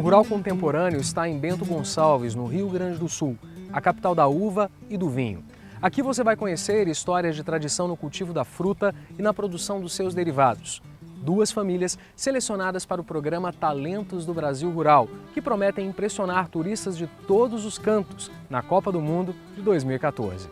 Rural Contemporâneo está em Bento Gonçalves, no Rio Grande do Sul, a capital da uva e do vinho. Aqui você vai conhecer histórias de tradição no cultivo da fruta e na produção dos seus derivados. Duas famílias selecionadas para o programa Talentos do Brasil Rural, que prometem impressionar turistas de todos os cantos na Copa do Mundo de 2014.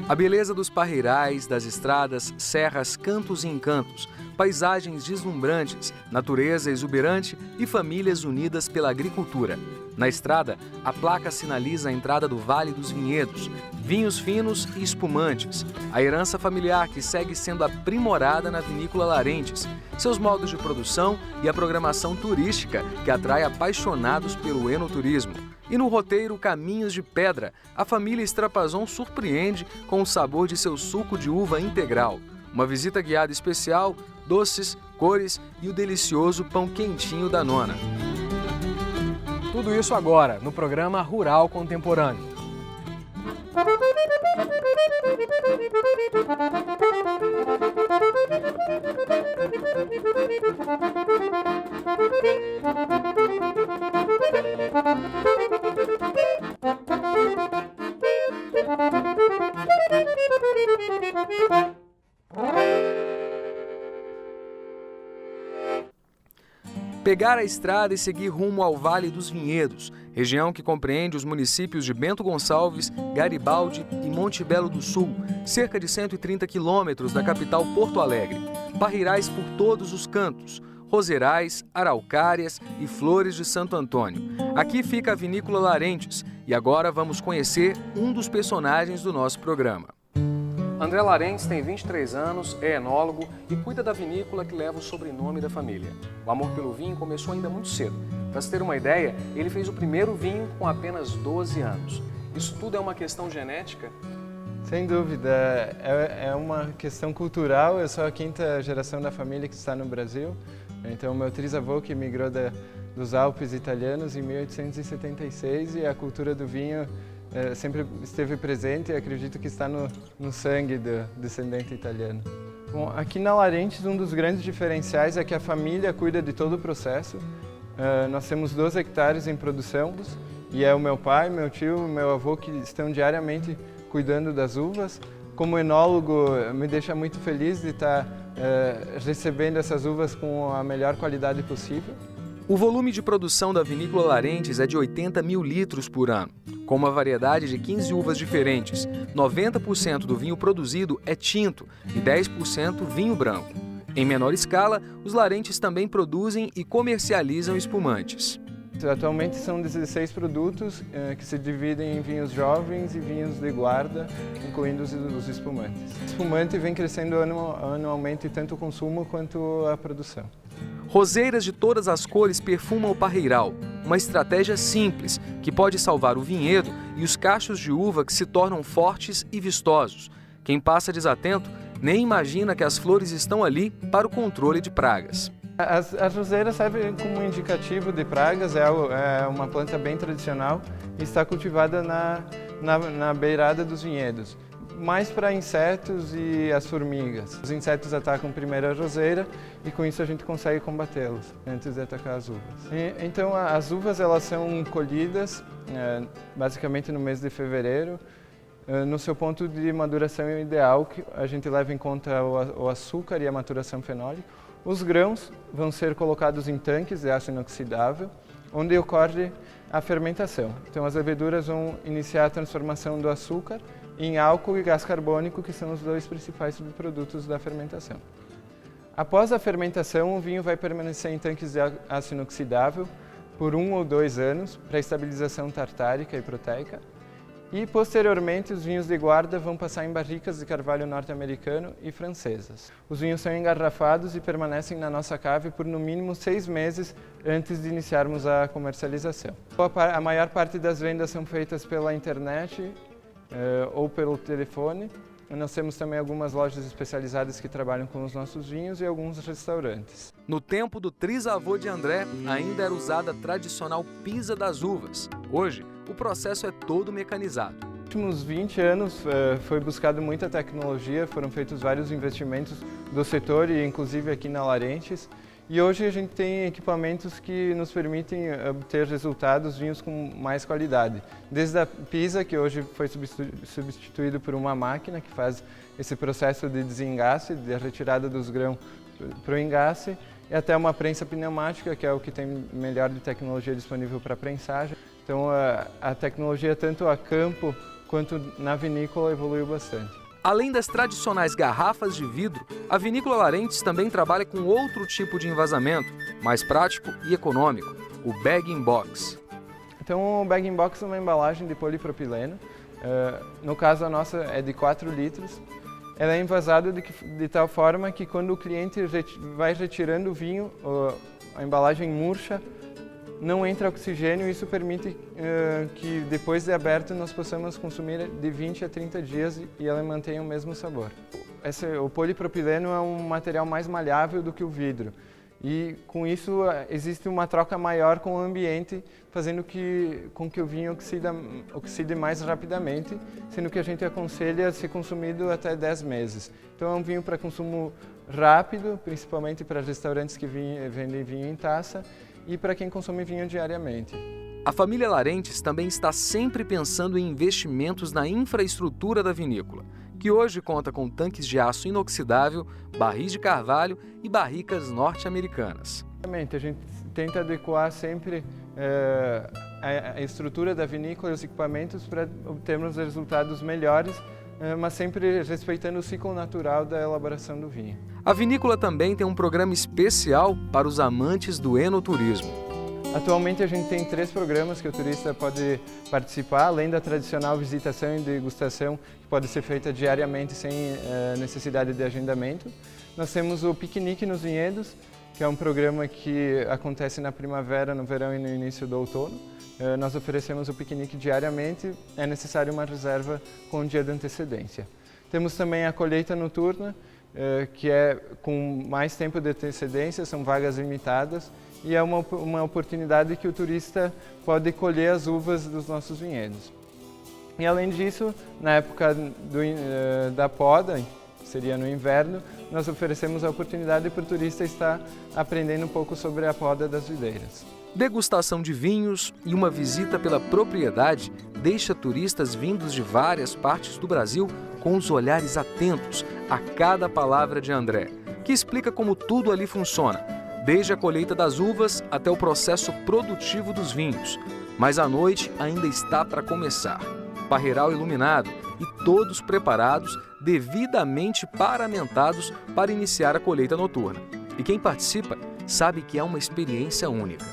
A beleza dos parreirais, das estradas, serras, cantos e encantos, paisagens deslumbrantes, natureza exuberante e famílias unidas pela agricultura. Na estrada, a placa sinaliza a entrada do Vale dos Vinhedos, vinhos finos e espumantes, a herança familiar que segue sendo aprimorada na Vinícola Larentes, seus modos de produção e a programação turística que atrai apaixonados pelo enoturismo. E no roteiro Caminhos de Pedra, a família Estrapazon surpreende com o sabor de seu suco de uva integral. Uma visita guiada especial, doces, cores e o delicioso pão quentinho da nona. Tudo isso agora no programa Rural Contemporâneo. Pegar a estrada e seguir rumo ao Vale dos Vinhedos, região que compreende os municípios de Bento Gonçalves, Garibaldi e Monte Belo do Sul, cerca de 130 quilômetros da capital Porto Alegre. Parreirais por todos os cantos, roseirais, araucárias e flores de Santo Antônio. Aqui fica a Vinícola Larentes e agora vamos conhecer um dos personagens do nosso programa. André Larentes tem 23 anos, é enólogo e cuida da vinícola que leva o sobrenome da família. O amor pelo vinho começou ainda muito cedo. Para se ter uma ideia, ele fez o primeiro vinho com apenas 12 anos. Isso tudo é uma questão genética? Sem dúvida, é uma questão cultural. Eu sou a quinta geração da família que está no Brasil. Então, meu trisavô que migrou dos Alpes italianos em 1876 e a cultura do vinho sempre esteve presente e acredito que está no sangue do descendente italiano. Bom, aqui na Larentes, um dos grandes diferenciais é que a família cuida de todo o processo. Nós temos 12 hectares em produção e é o meu pai, meu tio e meu avô que estão diariamente cuidando das uvas. Como enólogo, me deixa muito feliz de estar recebendo essas uvas com a melhor qualidade possível. O volume de produção da Vinícola Larentes é de 80 mil litros por ano, com uma variedade de 15 uvas diferentes. 90% do vinho produzido é tinto e 10% vinho branco. Em menor escala, os Larentes também produzem e comercializam espumantes. Atualmente são 16 produtos que se dividem em vinhos jovens e vinhos de guarda, incluindo os espumantes. O espumante vem crescendo anualmente tanto o consumo quanto a produção. Roseiras de todas as cores perfumam o parreiral, uma estratégia simples que pode salvar o vinhedo e os cachos de uva que se tornam fortes e vistosos. Quem passa desatento nem imagina que as flores estão ali para o controle de pragas. As roseiras servem como indicativo de pragas, é uma planta bem tradicional e está cultivada na beirada dos vinhedos, mais para insetos e as formigas. Os insetos atacam primeiro a roseira e com isso a gente consegue combatê-los antes de atacar as uvas. Então as uvas elas são colhidas basicamente no mês de fevereiro, no seu ponto de maduração ideal, que a gente leva em conta o açúcar e a maturação fenólica. Os grãos vão ser colocados em tanques de aço inoxidável, onde ocorre a fermentação. Então as leveduras vão iniciar a transformação do açúcar em álcool e gás carbônico, que são os dois principais subprodutos da fermentação. Após a fermentação, o vinho vai permanecer em tanques de aço inoxidável por 1 ou 2 anos para estabilização tartárica e proteica. E, posteriormente, os vinhos de guarda vão passar em barricas de carvalho norte-americano e francesas. Os vinhos são engarrafados e permanecem na nossa cave por no mínimo 6 meses antes de iniciarmos a comercialização. A maior parte das vendas são feitas pela internet ou pelo telefone. Nós temos também algumas lojas especializadas que trabalham com os nossos vinhos e alguns restaurantes. No tempo do trisavô de André, ainda era usada a tradicional pisa das uvas. Hoje, o processo é todo mecanizado. Nos últimos 20 anos foi buscado muita tecnologia, foram feitos vários investimentos do setor e inclusive aqui na Larentes. E hoje a gente tem equipamentos que nos permitem obter resultados, vinhos com mais qualidade. Desde a pisa, que hoje foi substituído por uma máquina que faz esse processo de desengace, de retirada dos grãos para o engace, e até uma prensa pneumática, que é o que tem melhor de tecnologia disponível para prensagem. Então a tecnologia, tanto a campo quanto na vinícola, evoluiu bastante. Além das tradicionais garrafas de vidro, a Vinícola Larentes também trabalha com outro tipo de envasamento, mais prático e econômico, o bag-in-box. Então o bag-in-box é uma embalagem de polipropileno, no caso a nossa é de 4 litros. Ela é envasada de tal forma que quando o cliente vai retirando o vinho, a embalagem murcha, não entra oxigênio e isso permite que depois de aberto nós possamos consumir de 20 a 30 dias e ela mantenha o mesmo sabor. O polipropileno é um material mais maleável do que o vidro e com existe uma troca maior com o ambiente, fazendo com que o vinho oxide mais rapidamente, sendo que a gente aconselha ser consumido até 10 meses. Então é um vinho para consumo rápido, principalmente para restaurantes que vendem vinho em taça, e para quem consome vinho diariamente. A família Larentes também está sempre pensando em investimentos na infraestrutura da vinícola, que hoje conta com tanques de aço inoxidável, barris de carvalho e barricas norte-americanas. A gente tenta adequar sempre a estrutura da vinícola e os equipamentos para obtermos resultados melhores, mas sempre respeitando o ciclo natural da elaboração do vinho. A vinícola também tem um programa especial para os amantes do enoturismo. Atualmente a gente tem 3 programas que o turista pode participar, além da tradicional visitação e degustação, que pode ser feita diariamente sem necessidade de agendamento. Nós temos o Piquenique nos Vinhedos, que é um programa que acontece na primavera, no verão e no início do outono. Nós oferecemos o piquenique diariamente, é necessário uma reserva com um dia de antecedência. Temos também a colheita noturna, que é com mais tempo de antecedência, são vagas limitadas e é uma oportunidade que o turista pode colher as uvas dos nossos vinhedos. E além disso, na época da poda, seria no inverno, nós oferecemos a oportunidade para o turista estar aprendendo um pouco sobre a poda das videiras. Degustação de vinhos e uma visita pela propriedade deixa turistas vindos de várias partes do Brasil com os olhares atentos a cada palavra de André, que explica como tudo ali funciona, desde a colheita das uvas até o processo produtivo dos vinhos. Mas a noite ainda está para começar. Parreiral iluminado e todos preparados, devidamente paramentados para iniciar a colheita noturna. E quem participa sabe que é uma experiência única.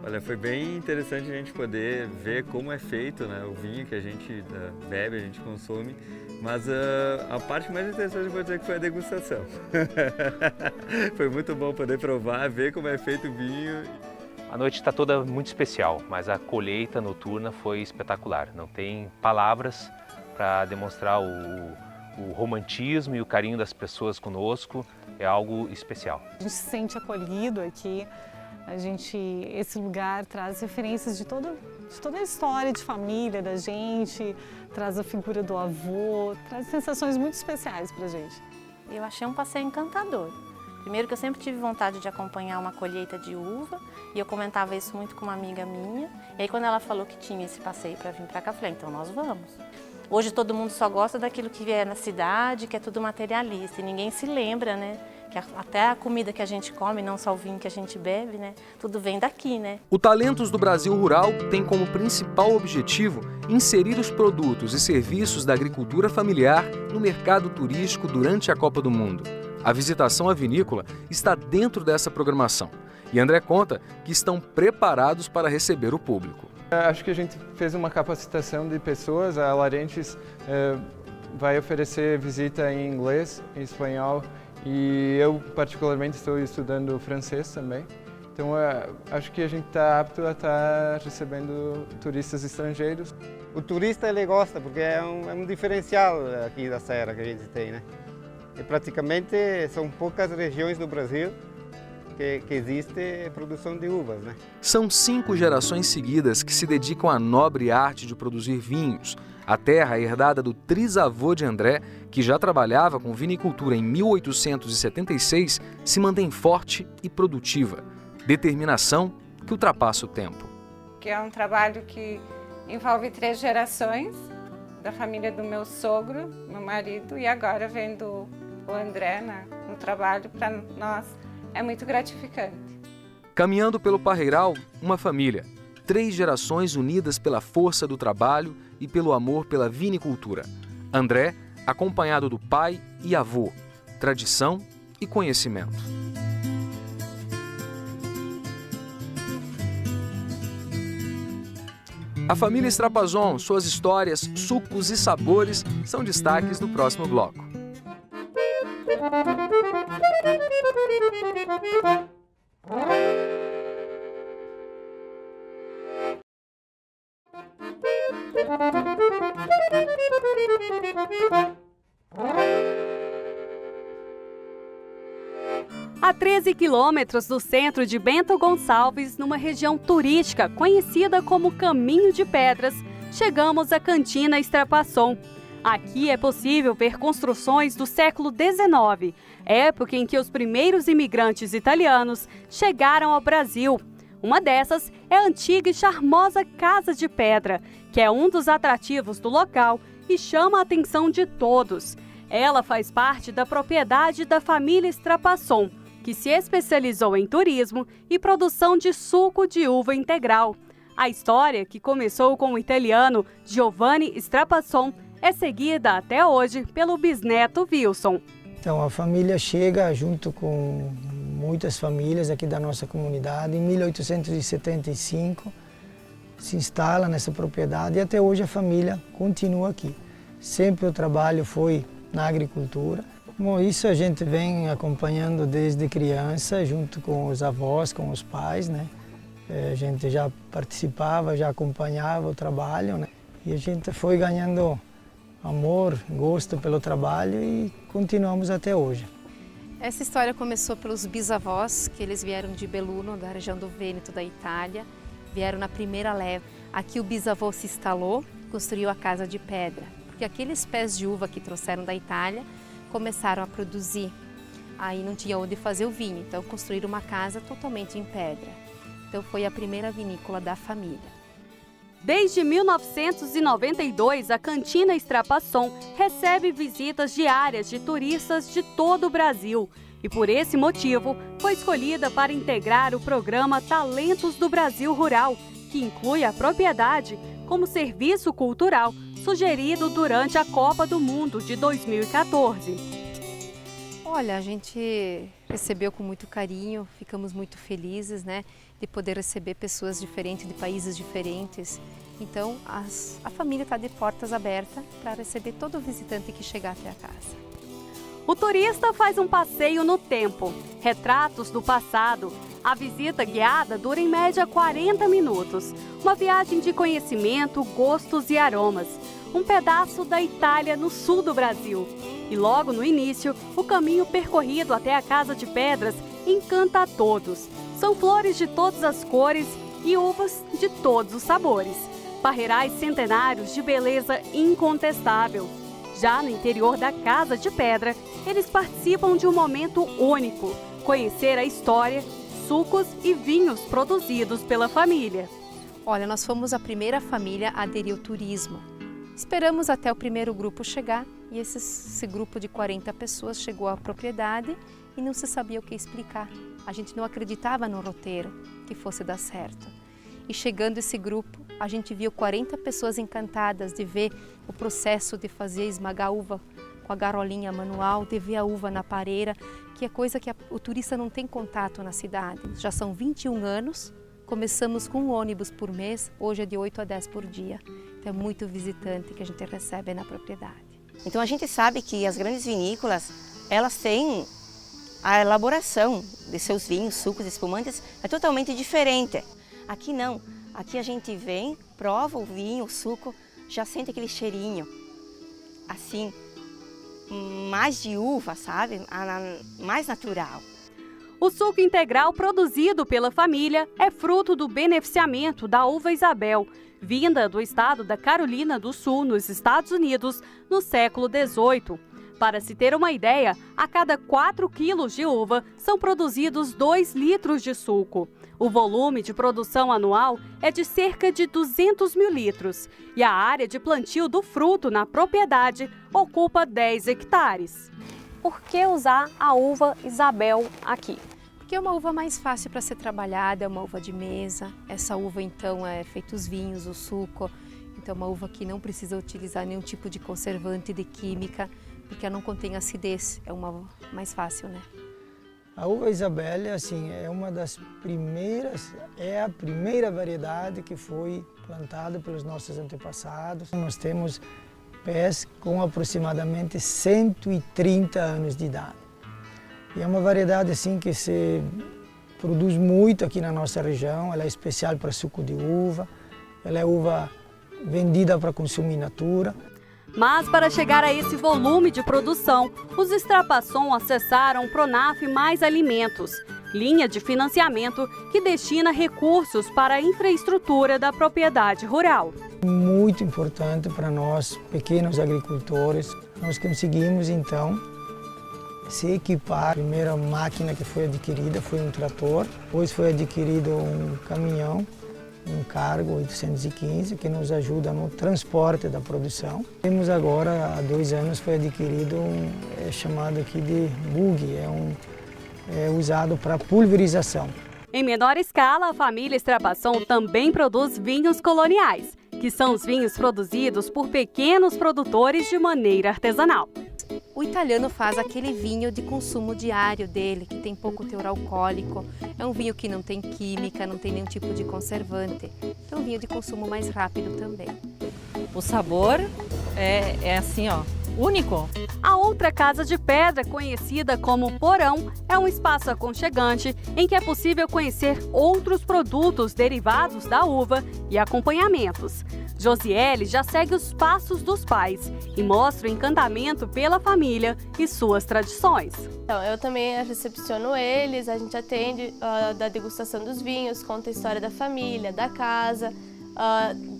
Olha, foi bem interessante a gente poder ver como é feito, né, o vinho que a gente bebe, a gente consome, mas a parte mais interessante eu vou dizer que foi a degustação. Foi muito bom poder provar, ver como é feito o vinho. A noite está toda muito especial, mas a colheita noturna foi espetacular. Não tem palavras para demonstrar o romantismo e o carinho das pessoas conosco, é algo especial. A gente se sente acolhido aqui, esse lugar traz referências de toda a história de família da gente, traz a figura do avô, traz sensações muito especiais para a gente. Eu achei um passeio encantador. Primeiro que eu sempre tive vontade de acompanhar uma colheita de uva e eu comentava isso muito com uma amiga minha. E aí quando ela falou que tinha esse passeio para vir para cá, eu falei, então nós vamos. Hoje todo mundo só gosta daquilo que é na cidade, que é tudo materialista, e ninguém se lembra, né? Que até a comida que a gente come, não só o vinho que a gente bebe, né? Tudo vem daqui, né? O Talentos do Brasil Rural tem como principal objetivo inserir os produtos e serviços da agricultura familiar no mercado turístico durante a Copa do Mundo. A visitação à vinícola está dentro dessa programação e André conta que estão preparados para receber o público. Acho que a gente fez uma capacitação de pessoas, a Larentes vai oferecer visita em inglês, em espanhol e eu particularmente estou estudando francês também. Então acho que a gente está apto a estar recebendo turistas estrangeiros. O turista ele gosta porque é um diferencial aqui da serra que a gente tem, né? E praticamente são poucas regiões do Brasil que existe é produção de uvas, né? São 5 gerações seguidas que se dedicam à nobre arte de produzir vinhos. A terra herdada do trisavô de André, que já trabalhava com vinicultura em 1876, se mantém forte e produtiva. Determinação que ultrapassa o tempo. Que é um trabalho que envolve 3 gerações, da família do meu sogro, meu marido, e agora vendo o André no trabalho, para nós é muito gratificante. Caminhando pelo Parreiral, uma família. 3 gerações unidas pela força do trabalho e pelo amor pela vinicultura. André, acompanhado do pai e avô. Tradição e conhecimento. A família Estrapazon, suas histórias, sucos e sabores são destaques do próximo bloco. A 13 quilômetros do centro de Bento Gonçalves, numa região turística conhecida como Caminho de Pedras, chegamos à Cantina Estrapazon. Aqui é possível ver construções do século XIX, época em que os primeiros imigrantes italianos chegaram ao Brasil. Uma dessas é a antiga e charmosa Casa de Pedra, que é um dos atrativos do local e chama a atenção de todos. Ela faz parte da propriedade da família Estrapazon, que se especializou em turismo e produção de suco de uva integral. A história, que começou com o italiano Giovanni Estrapazon, é seguida até hoje pelo bisneto Wilson. Então a família chega junto com muitas famílias aqui da nossa comunidade. Em 1875 se instala nessa propriedade e até hoje a família continua aqui. Sempre o trabalho foi na agricultura. Bom, isso a gente vem acompanhando desde criança, junto com os avós, com os pais, né? A gente já participava, já acompanhava o trabalho, né? E a gente foi ganhando amor, gosto pelo trabalho e continuamos até hoje. Essa história começou pelos bisavós, que eles vieram de Belluno, da região do Vêneto, da Itália. Vieram na primeira leva. Aqui o bisavô se instalou, construiu a Casa de Pedra, porque aqueles pés de uva que trouxeram da Itália começaram a produzir. Aí não tinha onde fazer o vinho, então construíram uma casa totalmente em pedra. Então foi a primeira vinícola da família. Desde 1992, a Cantina Estrapazon recebe visitas diárias de turistas de todo o Brasil. E por esse motivo, foi escolhida para integrar o programa Talentos do Brasil Rural, que inclui a propriedade como serviço cultural sugerido durante a Copa do Mundo de 2014. Olha, a gente recebeu com muito carinho, ficamos muito felizes, né, de poder receber pessoas diferentes, de países diferentes. Então, a família está de portas abertas para receber todo visitante que chegar até a casa. O turista faz um passeio no tempo, retratos do passado. A visita guiada dura em média 40 minutos. Uma viagem de conhecimento, gostos e aromas. Um pedaço da Itália no sul do Brasil. E logo no início, o caminho percorrido até a Casa de Pedras encanta a todos. São flores de todas as cores e uvas de todos os sabores. Parreirais centenários de beleza incontestável. Já no interior da Casa de Pedra, eles participam de um momento único. Conhecer a história, sucos e vinhos produzidos pela família. Olha, nós fomos a primeira família a aderir ao turismo. Esperamos até o primeiro grupo chegar e esse grupo de 40 pessoas chegou à propriedade e não se sabia o que explicar. A gente não acreditava no roteiro que fosse dar certo. E chegando esse grupo, a gente viu 40 pessoas encantadas de ver o processo de fazer esmagar a uva com a garolinha manual, de ver a uva na pareira, que é coisa que o turista não tem contato na cidade. Já são 21 anos, começamos com um ônibus por mês, hoje é de 8 a 10 por dia. Então é muito visitante que a gente recebe na propriedade. Então a gente sabe que as grandes vinícolas, elas têm a elaboração de seus vinhos, sucos, espumantes, é totalmente diferente. Aqui não, aqui a gente vem, prova o vinho, o suco, já sente aquele cheirinho, assim, mais de uva, sabe? Mais natural. O suco integral produzido pela família é fruto do beneficiamento da uva Isabel, vinda do estado da Carolina do Sul, nos Estados Unidos, no século XVIII. Para se ter uma ideia, a cada 4 quilos de uva são produzidos 2 litros de suco. O volume de produção anual é de cerca de 200 mil litros e a área de plantio do fruto na propriedade ocupa 10 hectares. Por que usar a uva Isabel aqui? Porque é uma uva mais fácil para ser trabalhada, é uma uva de mesa. Essa uva, então, é feita os vinhos, o suco. Então, é uma uva que não precisa utilizar nenhum tipo de conservante, de química, porque ela não contém acidez. É uma uva mais fácil, né? A uva Isabel, assim, é uma das primeiras, é a primeira variedade que foi plantada pelos nossos antepassados. Nós temos pés com aproximadamente 130 anos de idade. E é uma variedade assim que se produz muito aqui na nossa região, ela é especial para suco de uva, ela é uva vendida para consumo in natura. Mas para chegar a esse volume de produção, os Extrapaçon acessaram o Pronaf Mais Alimentos, linha de financiamento que destina recursos para a infraestrutura da propriedade rural. Muito importante para nós, pequenos agricultores, nós conseguimos então se equipar. A primeira máquina que foi adquirida foi um trator, depois foi adquirido um caminhão, um cargo 815, que nos ajuda no transporte da produção. Temos agora, há 2 anos, foi adquirido é chamado aqui de bug, é usado para pulverização. Em menor escala, a família Extrapaçon também produz vinhos coloniais, que são os vinhos produzidos por pequenos produtores de maneira artesanal. O italiano faz aquele vinho de consumo diário dele, que tem pouco teor alcoólico. É um vinho que não tem química, não tem nenhum tipo de conservante. É um vinho de consumo mais rápido também. O sabor é assim, ó, único. A outra casa de pedra, conhecida como Porão, é um espaço aconchegante em que é possível conhecer outros produtos derivados da uva e acompanhamentos. Josiele já segue os passos dos pais e mostra o encantamento pela família e suas tradições. Então, eu também recepciono eles, a gente atende da degustação dos vinhos, conta a história da família, da casa,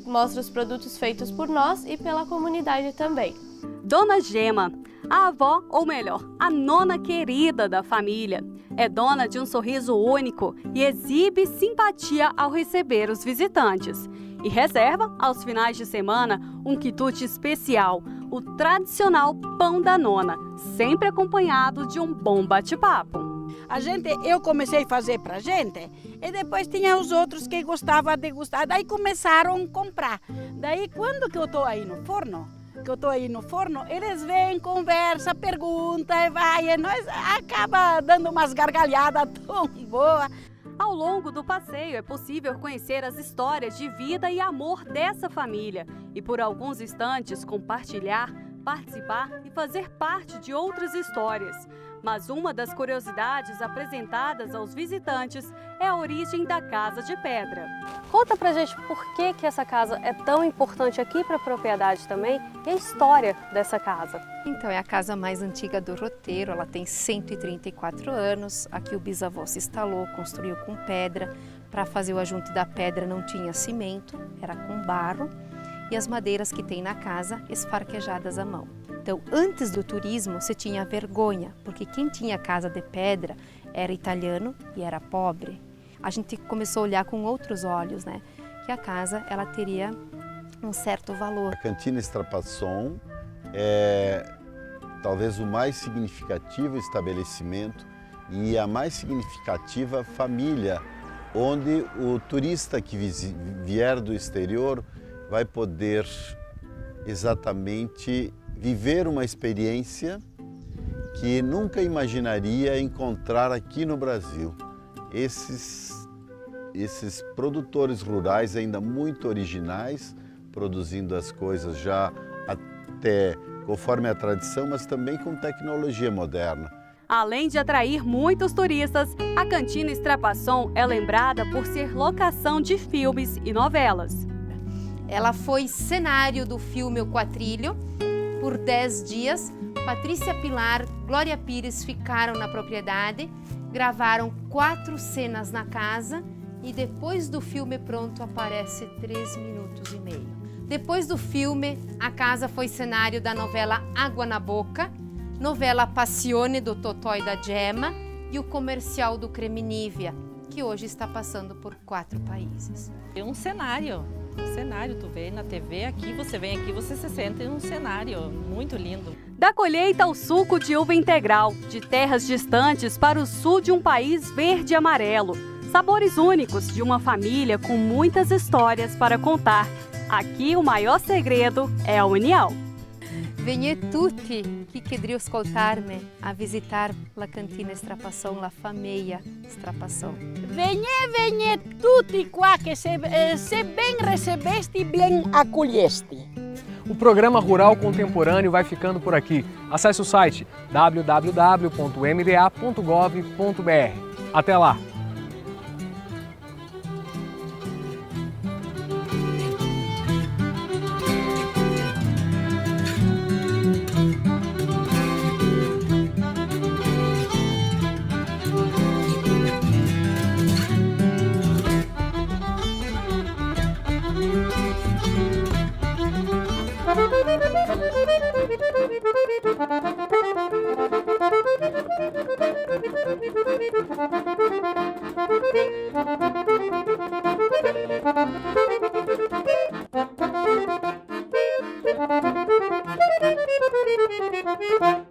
mostra os produtos feitos por nós e pela comunidade também. Dona Gema, a avó, ou melhor, a nona querida da família, é dona de um sorriso único e exibe simpatia ao receber os visitantes. E reserva, aos finais de semana, um quitute especial, o tradicional pão da nona, sempre acompanhado de um bom bate-papo. Eu comecei a fazer pra gente e depois tinha os outros que gostavam de degustar, daí começaram a comprar. Daí quando que eu tô aí no forno, eles vêm, conversa, pergunta e vai, e nós acaba dando umas gargalhadas tão boas. Ao longo do passeio é possível conhecer as histórias de vida e amor dessa família e por alguns instantes compartilhar, participar e fazer parte de outras histórias. Mas uma das curiosidades apresentadas aos visitantes é a origem da Casa de Pedra. Conta pra gente por que essa casa é tão importante aqui para a propriedade também e a história dessa casa. Então, é a casa mais antiga do Roteiro, ela tem 134 anos. Aqui o bisavô se instalou, construiu com pedra. Para fazer o ajunte da pedra não tinha cimento, era com barro. E as madeiras que tem na casa esfarquejadas à mão. Então, antes do turismo, se tinha vergonha, porque quem tinha casa de pedra era italiano e era pobre. A gente começou a olhar com outros olhos, né? Que a casa, ela teria um certo valor. A Cantina Extrapaçon é talvez o mais significativo estabelecimento e a mais significativa família, onde o turista que vier do exterior vai poder exatamente viver uma experiência que nunca imaginaria encontrar aqui no Brasil. Esses produtores rurais ainda muito originais, produzindo as coisas já até conforme a tradição, mas também com tecnologia moderna. Além de atrair muitos turistas, a Cantina Extrapaçon é lembrada por ser locação de filmes e novelas. Ela foi cenário do filme O Quatrilho por 10 dias. Patrícia Pilar Glória Pires ficaram na propriedade, gravaram 4 cenas na casa e depois do filme pronto aparece 3 minutos e meio. Depois do filme, a casa foi cenário da novela Água na Boca, novela Passione do Totó e da Gemma e o comercial do Creme Nivea, que hoje está passando por 4 países. É um cenário, tu vê na TV aqui, você vem aqui, você se sente em um cenário muito lindo. Da colheita ao suco de uva integral, de terras distantes para o sul de um país verde e amarelo. Sabores únicos de uma família com muitas histórias para contar. Aqui o maior segredo é a união. Venite tutti chi chiedriu ascoltarme a visitar la cantina Strapação, la famiglia Strapação. Venite tutti qua che se ben recebeste, ben acolheste. O programa Rural Contemporâneo vai ficando por aqui. Acesse o site www.mda.gov.br. Até lá! Thank you.